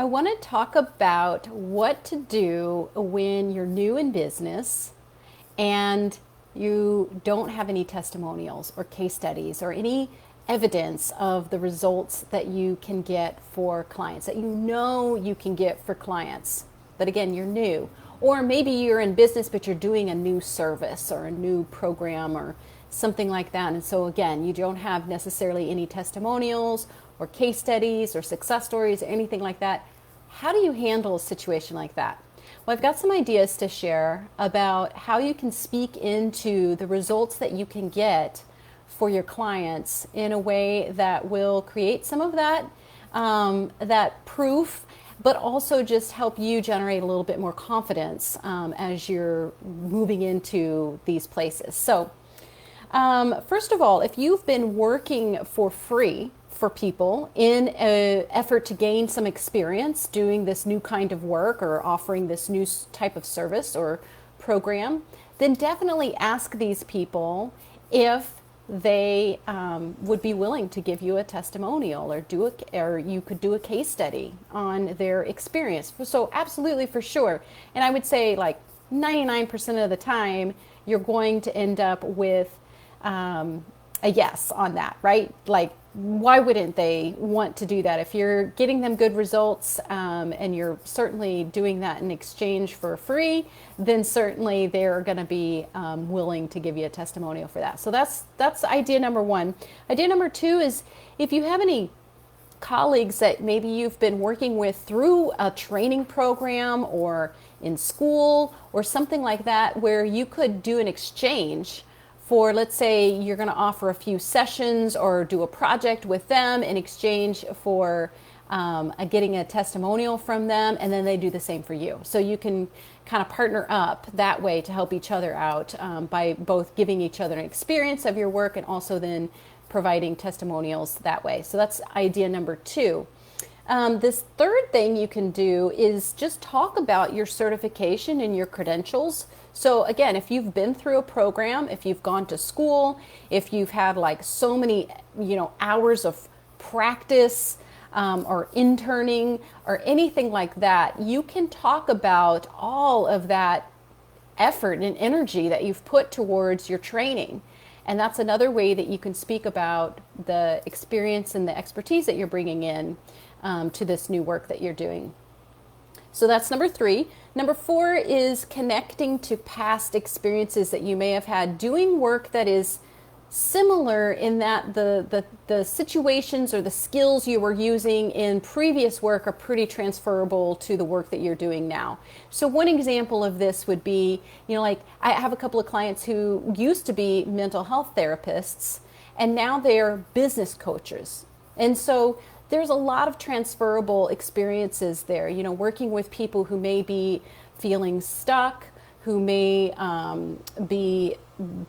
I want to talk about what to do when you're new in business and you don't have any testimonials or case studies or any evidence of the results that you can get for clients, that you know you can get for clients. But again, you're new. Or maybe you're in business, but you're doing a new service or a new program or something like that. And so, again, you don't have necessarily any testimonials or case studies or success stories or anything like that. How do you handle a situation like that? Well, I've got some ideas to share about how you can speak into the results that you can get for your clients in a way that will create some of that proof, but also just help you generate a little bit more confidence as you're moving into these places. So, first of all, if you've been working for free for people in an effort to gain some experience doing this new kind of work or offering this new type of service or program, then definitely ask these people if they would be willing to give you a testimonial or you could do a case study on their experience. So absolutely, for sure. And I would say like 99% of the time, you're going to end up with a yes on that, right? Like, why wouldn't they want to do that? If you're getting them good results and you're certainly doing that in exchange for free, then certainly they're going to be willing to give you a testimonial for that. So that's idea number one. Idea number two is if you have any colleagues that maybe you've been working with through a training program or in school or something like that, where you could do an exchange for, let's say you're going to offer a few sessions or do a project with them in exchange for getting a testimonial from them, and then they do the same for you. So you can kind of partner up that way to help each other out by both giving each other an experience of your work and also then providing testimonials that way. So that's idea number two. This third thing you can do is just talk about your certification and your credentials. So again, if you've been through a program, if you've gone to school, if you've had like so many, hours of practice or interning or anything like that, you can talk about all of that effort and energy that you've put towards your training. And that's another way that you can speak about the experience and the expertise that you're bringing in to this new work that you're doing. So that's number three. Number four is connecting to past experiences that you may have had doing work that is similar in that the situations or the skills you were using in previous work are pretty transferable to the work that you're doing now. So one example of this would be, like I have a couple of clients who used to be mental health therapists and now they're business coaches. And so there's a lot of transferable experiences there, working with people who may be feeling stuck, who may be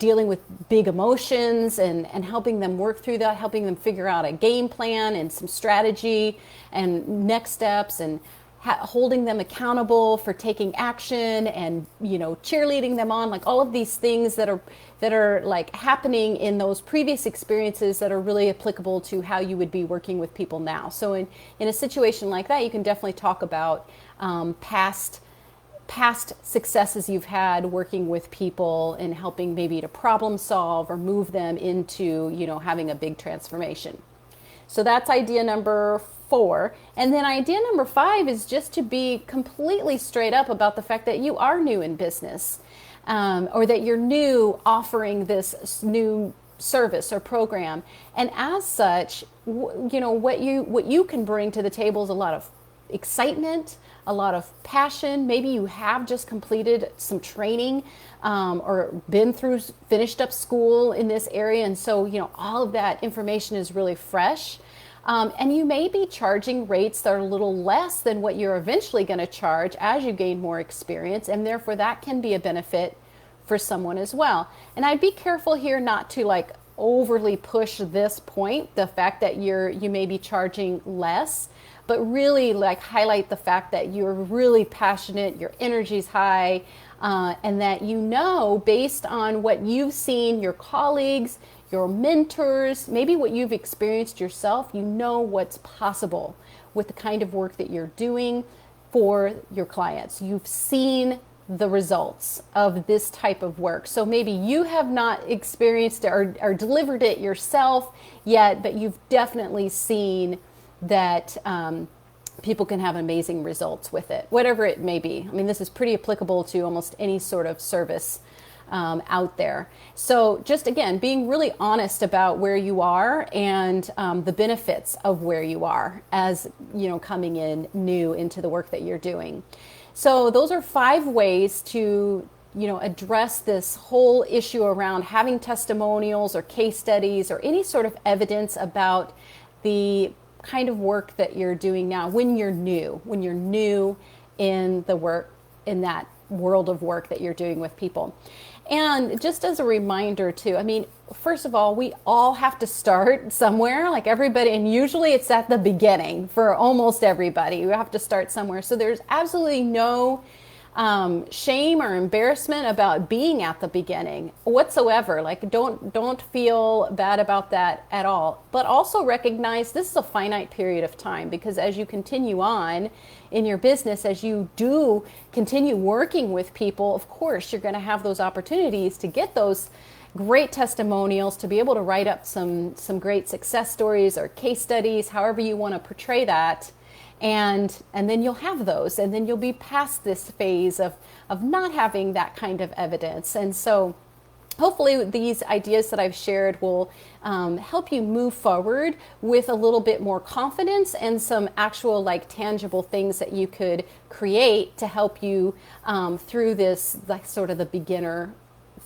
dealing with big emotions and helping them work through that, helping them figure out a game plan and some strategy and next steps and holding them accountable for taking action and, cheerleading them on, like all of these things that are like happening in those previous experiences that are really applicable to how you would be working with people now. So in a situation like that, you can definitely talk about past successes you've had working with people and helping maybe to problem solve or move them into, having a big transformation. So that's idea number four. And then idea number five is just to be completely straight up about the fact that you are new in business, or that you're new offering this new service or program. And as such, what you can bring to the table is a lot of excitement, a lot of passion. Maybe you have just completed some training or finished up school in this area. And so, all of that information is really fresh. And you may be charging rates that are a little less than what you're eventually going to charge as you gain more experience. And therefore, that can be a benefit for someone as well. And I'd be careful here not to like overly push this point, the fact that you may be charging less, but really like highlight the fact that you're really passionate, your energy's high, and that based on what you've seen your colleagues, your mentors, maybe what you've experienced yourself, you know what's possible with the kind of work that you're doing for your clients. You've seen the results of this type of work. So maybe you have not experienced or delivered it yourself yet, but you've definitely seen that people can have amazing results with it, whatever it may be. I mean, this is pretty applicable to almost any sort of service out there. So just again, being really honest about where you are and the benefits of where you are as, you know, coming in new into the work that you're doing. So those are 5 ways to, you know, address this whole issue around having testimonials or case studies or any sort of evidence about the kind of work that you're doing now when you're new in the work, in that world of work that you're doing with people. And just as a reminder too, I mean, first of all, we all have to start somewhere, like everybody, and usually it's at the beginning for almost everybody. You have to start somewhere. So there's absolutely no shame or embarrassment about being at the beginning whatsoever. Like don't feel bad about that at all. But also recognize this is a finite period of time, because as you continue on in your business, as you do continue working with people, of course, you're going to have those opportunities to get those great testimonials, to be able to write up some great success stories or case studies, however you want to portray that. And then you'll have those, and then you'll be past this phase of not having that kind of evidence. And so hopefully these ideas that I've shared will help you move forward with a little bit more confidence and some actual like tangible things that you could create to help you through this like sort of the beginner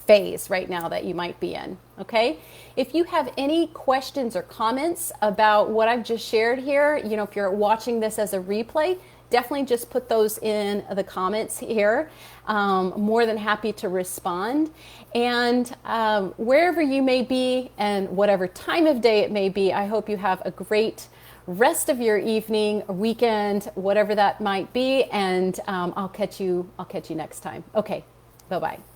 phase right now that you might be in. Okay. If you have any questions or comments about what I've just shared here, you know, if you're watching this as a replay, definitely just put those in the comments here. More than happy to respond. And wherever you may be and whatever time of day it may be, I hope you have a great rest of your evening, weekend, whatever that might be. And I'll catch you next time. Okay. Bye-bye.